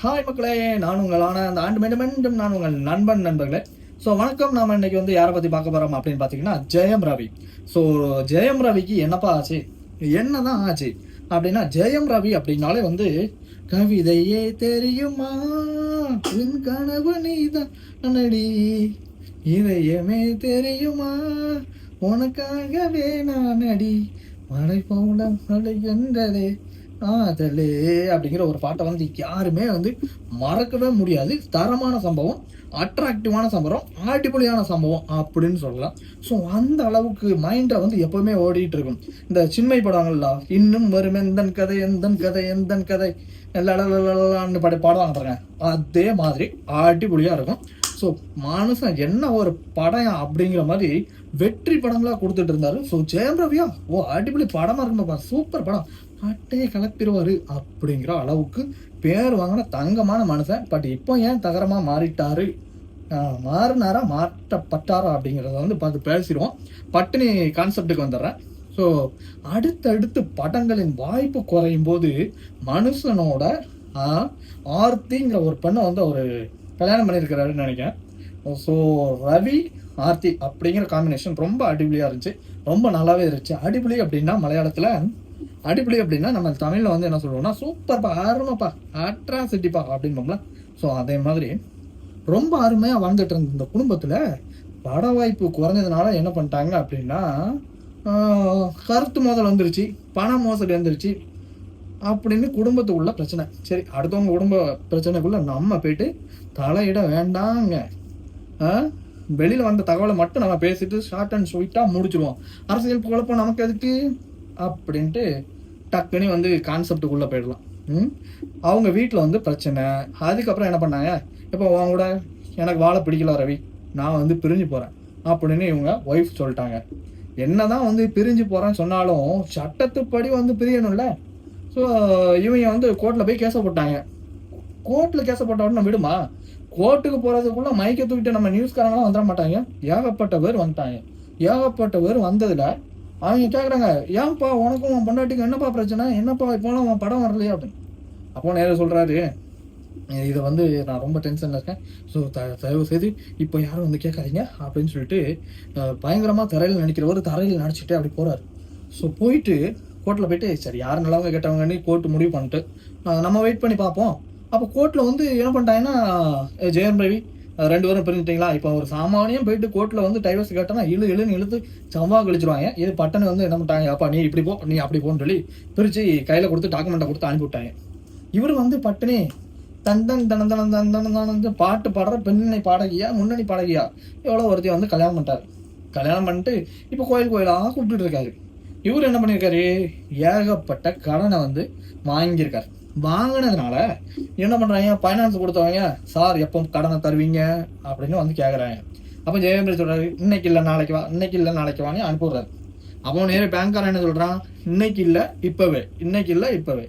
Hi மக்களே, நான் உங்களான அந்த ஆண்டு மீண்டும் நான் உங்கள் நண்பர்களே. ஸோ வணக்கம். நாம் இன்னைக்கு வந்து யாரை பற்றி பார்க்க போகிறோம் அப்படின்னு பார்த்தீங்கன்னா ஜெயம் ரவி. ஸோ ஜெயம் ரவிக்கு என்னப்பா ஆச்சு, என்னதான் ஆச்சு அப்படின்னா, ஜெயம் ரவி அப்படின்னாலே வந்து கவிதையே தெரியுமா, என் கனவு நீதான் நடி, இதயமே தெரியுமா, உனக்காகவே நான் அடி, மழை போல மழைகின்றதே ஆதலே அப்படிங்கிற ஒரு பாட்டை வந்து யாருமே வந்து மறக்கவே முடியாது. தரமான சம்பவம், அட்ராக்டிவான சம்பவம், ஆட்டிபொலியான சம்பவம் அப்படின்னு சொல்லலாம். ஸோ அந்த அளவுக்கு மைண்டை வந்து எப்பவுமே ஓடிட்டு இருக்கும். இந்த சின்மை படங்கள்ல இன்னும் வரும் எந்தன் கதை எந்தன் கதை எந்தன் கதை எல்லான்னு பாடுவாங்க பாருங்க, அதே மாதிரி ஆட்டிபொலியா இருக்கும். ஸோ மனுஷன் என்ன ஒரு படம் அப்படிங்கிற மாதிரி வெற்றி படங்களா கொடுத்துட்டு இருந்தாரு. ஸோ ஜெயம் ரவியா அடிப்பொலி படமா இருக்குப்பா, சூப்பர் படம், பாட்டையே கலப்பிடுவாரு அப்படிங்கிற அளவுக்கு பேர் வாங்கின தங்கமான மனுஷன். பட் இப்போ ஏன் தகரமா மாறிட்டாரு, மாறினாரா மாற்றப்பட்டாரா அப்படிங்கிறத வந்து பார்த்து பேசிடுவோம். பட்டினி கான்செப்டுக்கு வந்துடுறேன். ஸோ அடுத்தடுத்து படங்களின் வாய்ப்பு குறையும் போது மனுஷனோட ஆர்த்திங்கிற ஒரு பெண்ணை வந்து அவர் கல்யாணம் பண்ணியிருக்கிறாருன்னு நினைக்கிறேன். ஸோ ரவி ஆர்த்தி அப்படிங்கிற காம்பினேஷன் ரொம்ப அடிப்பொலியாக இருந்துச்சு, ரொம்ப நல்லாவே இருந்துச்சு. அடிப்பொலி அப்படின்னா மலையாளத்தில், அடிப்பொலி அப்படின்னா நம்ம தமிழில் வந்து என்ன சொல்லுவோம்னா சூப்பர்ப்பா, அருமைப்பா, அட்ராசிட்டிப்பா அப்படின்போம்ல. ஸோ அதே மாதிரி ரொம்ப அருமையாக வாழ்ந்துட்டு இருந்த இந்த குடும்பத்தில் பட வாய்ப்பு குறைஞ்சதுனால என்ன பண்ணிட்டாங்க அப்படின்னா, கருத்து மோதல் வந்துருச்சு, பண மோசடி வந்துருச்சு அப்படின்னு குடும்பத்துக்குள்ள பிரச்சனை. சரி, அடுத்தவங்க குடும்ப பிரச்சனைக்குள்ள நம்ம போயிட்டு தலையிட வேண்டாங்க. வெளியில வந்த தகவலை மட்டும் நம்ம பேசிட்டு ஷார்ட் அண்ட் ஸ்வீட்டா முடிச்சிருவோம். அரசியல் குழப்பம் நமக்கு எதுக்கு அப்படின்ட்டு டக்குன்னு வந்து கான்செப்டுக்குள்ள போயிடலாம். அவங்க வீட்டில் வந்து பிரச்சனை. அதுக்கப்புறம் என்ன பண்ணாங்க, இப்போ அவங்க கூட எனக்கு வாழ பிடிக்கல ரவி, நான் வந்து பிரிஞ்சு போறேன் அப்படின்னு இவங்க ஒய்ஃப் சொல்லிட்டாங்க. என்னதான் வந்து பிரிஞ்சு போறேன்னு சொன்னாலும் சட்டத்துப்படி வந்து பிரியணும்ல. ஸோ இவங்க வந்து கோர்ட்டில் போய் கேஸை போட்டாங்க. கோர்ட்டில் கேஸை போட்ட உடனே விடுமா, கோர்ட்டுக்கு போகிறதுக்குள்ள மைக்கை தூக்கிட்டு நம்ம நியூஸ்காரங்களாம் வந்துட மாட்டாங்க. ஏகப்பட்ட பேர் வந்துட்டாங்க. ஏகப்பட்ட பேர் வந்ததில் அவங்க கேட்குறாங்க, ஏன்ப்பா உனக்கும் உன் பொண்டாட்டிக்கு என்னப்பா பிரச்சனை, என்னப்பா இப்போலாம் உன் படம் வரலையா அப்படின்னு. அப்போ நேரம் சொல்கிறாரு, இதை வந்து நான் ரொம்ப டென்ஷனில் இருக்கேன், ஸோ தயவு செய்து இப்போ யாரும் வந்து கேட்காதீங்க அப்படின்னு சொல்லிட்டு பயங்கரமாக தரையில் நினைக்கிறவர் தரையில் நினச்சிட்டு அப்படி போகிறாரு. ஸோ போயிட்டு கோர்ட்டில் போயிட்டு சரி யார் நல்லவங்க கேட்டவங்கன்னு கோர்ட்டு முடிவு பண்ணிட்டு நம்ம வெயிட் பண்ணி பார்ப்போம். அப்போ கோர்ட்டில் வந்து என்ன பண்ணிட்டாங்கன்னா, ஜெயம் ரவி 2 பேரும் பிரிஞ்சுட்டிங்களா, இப்போ ஒரு சாமானியம் போயிட்டு கோர்ட்டில் வந்து டைவர்ஸ் கேட்டோன்னா இழுன்னு இழுத்து சம்பா கழிச்சிருவாங்க. இது பட்டனை வந்து என்ன பண்ணிட்டாங்க, அப்பா நீ இப்படி போ நீ அப்படி போன்னு சொல்லி பிரித்து கையில் கொடுத்து டாக்குமெண்ட்டை கொடுத்து அனுப்பி விட்டாங்க. இவர் வந்து பட்டினி தந்தன் தனந்தன பாட்டு பாடுற பெண்ணை பாடகியா முன்னணி பாடகியா எவ்வளோ ஒருத்தையும் வந்து கல்யாணம் பண்ணிட்டார். கல்யாணம் பண்ணிட்டு இப்போ கோயிலாக கூப்பிட்டுட்டு இருக்காரு. இவர் என்ன பண்ணியிருக்காரு, ஏகப்பட்ட கடனை வந்து வாங்கியிருக்காரு. வாங்கினதுனால என்ன பண்ணுறாங்க, ஃபைனான்ஸ் கொடுத்தவங்க சார் எப்போ கடனை தருவீங்க அப்படின்னு வந்து கேட்குறாங்க. அப்போ ஜெயம் ரவி சொல்கிறாரு, இன்னைக்கு இல்லை நாளைக்கு வா, இன்னைக்கு இல்லை நாளைக்கு வாங்க அனுப்பிடுறாரு. அப்போ நேரே பேங்க்காரன் என்ன சொல்கிறான், இன்னைக்கு இல்லை இப்போவே, இன்னைக்கு இல்லை இப்போவே,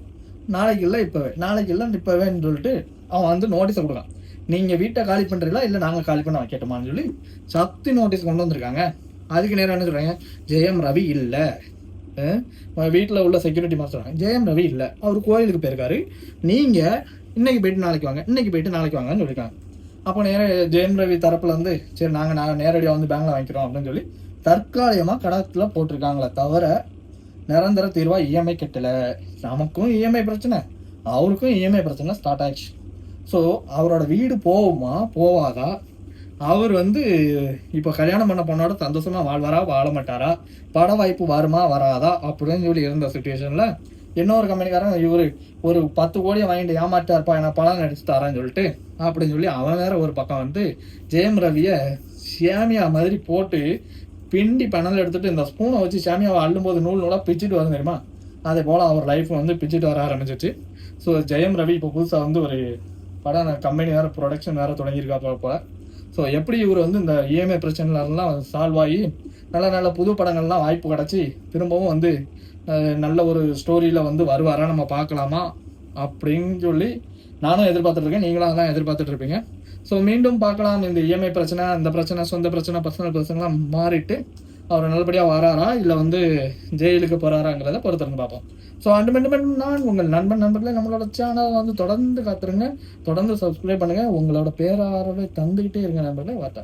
நாளைக்கு இல்லை இப்போவே, நாளைக்கு இல்லை இப்போவேன்னு சொல்லிட்டு அவன் வந்து நோட்டீஸை கொடுக்கான். நீங்கள் வீட்டை காலி பண்ணுறீங்களா இல்லை நாங்கள் காலி பண்ண வைக்கட்டுமான்னு சொல்லி சக்தி நோட்டீஸ் கொண்டு வந்திருக்காங்க. அதுக்கு நேரம் என்ன சொல்கிறாங்க, ஜெயம் ரவி இல்லை, வீட்டில் உள்ள செக்யூரிட்டி மாதிரி சொல்கிறாங்க, ஜெயம் ரவி இல்லை, அவர் கோயிலுக்கு போயிருக்காரு, நீங்கள் இன்னைக்கு போயிட்டு நாளைக்கு வாங்க, இன்னைக்கு போயிட்டு நாளைக்கு வாங்கன்னு சொல்லியிருக்காங்க. அப்போ ஜெயம் ரவி தரப்பில் வந்து சரி நாங்கள் நேரடியாக வந்து பேங்கில் வாங்கிக்கிறோம் அப்படின்னு சொல்லி தற்காலிகமாக கடத்தில் போட்டிருக்காங்களே தவிர நிரந்தர தீர்வாக இஎம்ஐ கட்டலை. நமக்கும் இஎம்ஐ பிரச்சனை, அவருக்கும் இஎம்ஐ பிரச்சனை ஸ்டார்ட் ஆயிடுச்சு. ஸோ அவரோட வீடு போகுமா போவாதா, அவர் வந்து இப்போ கல்யாணம் பண்ண பொண்ணோட சந்தோஷமா வாழ்வாரா வாழ மாட்டாரா, பட வாய்ப்பு வருமா வராதா அப்படின்னு சொல்லி இருந்த சுச்சுவேஷனில் இன்னொரு கம்பெனிக்காரன் இவர் ஒரு 10 கோடியை வாங்கிட்டு ஏமாட்டார்ப்பா எனக்கு படம் நடிச்சு தரேன்னு சொல்லிட்டு அப்படின்னு சொல்லி அவன் வேற ஒரு பக்கம் வந்து ஜெயம் ரவியை சேமியா மாதிரி போட்டு பிண்டி பணல் எடுத்துட்டு இந்த ஸ்பூனை வச்சு சேமியாவை அள்ளும்போது நூலாக பிச்சுட்டு வரும் தெரியுமா, அதே போல் அவர் லைஃப் வந்து பிச்சுட்டு வர ஆரம்பிச்சிச்சு. ஸோ ஜெயம் ரவி இப்போ புதுசாக வந்து ஒரு படம் கம்பெனி வேறு ப்ரொடக்ஷன் வேறு தொடங்கியிருக்கா போல. ஸோ எப்படி இவர் வந்து இந்த இஎம்ஐ பிரச்சனைலாம் சால்வ் ஆகி நல்ல நல்ல புது படங்கள்லாம் வாய்ப்பு கிடச்சி திரும்பவும் வந்து நல்ல ஒரு ஸ்டோரியில் வந்து வருவாரா நம்ம பார்க்கலாமா அப்படின்னு சொல்லி நானும் எதிர்பார்த்துட்ருக்கேன், நீங்களும் அதான் எதிர்பார்த்துட்ருப்பீங்க. ஸோ மீண்டும் பார்க்கலாம். இந்த இஎம்ஐ பிரச்சனை, அந்த பிரச்சனை, சொந்த பிரச்சனை, பர்சனல் பிரச்சனைலாம் மாறிட்டு அவர் நல்லபடியாக வராரா இல்லை வந்து ஜெயிலுக்கு போகிறாராங்கிறத பொறுத்திருந்து பார்ப்போம். ஸோ அண்டு மெண்டு நான் உங்கள் நண்பர்களே நம்மளோட சேனலை வந்து தொடர்ந்து காத்துருங்க, தொடர்ந்து சப்ஸ்கிரைப் பண்ணுங்கள், உங்களோட பேராதரவை தந்துக்கிட்டே இருங்க நண்பர்களே. வார்த்தை.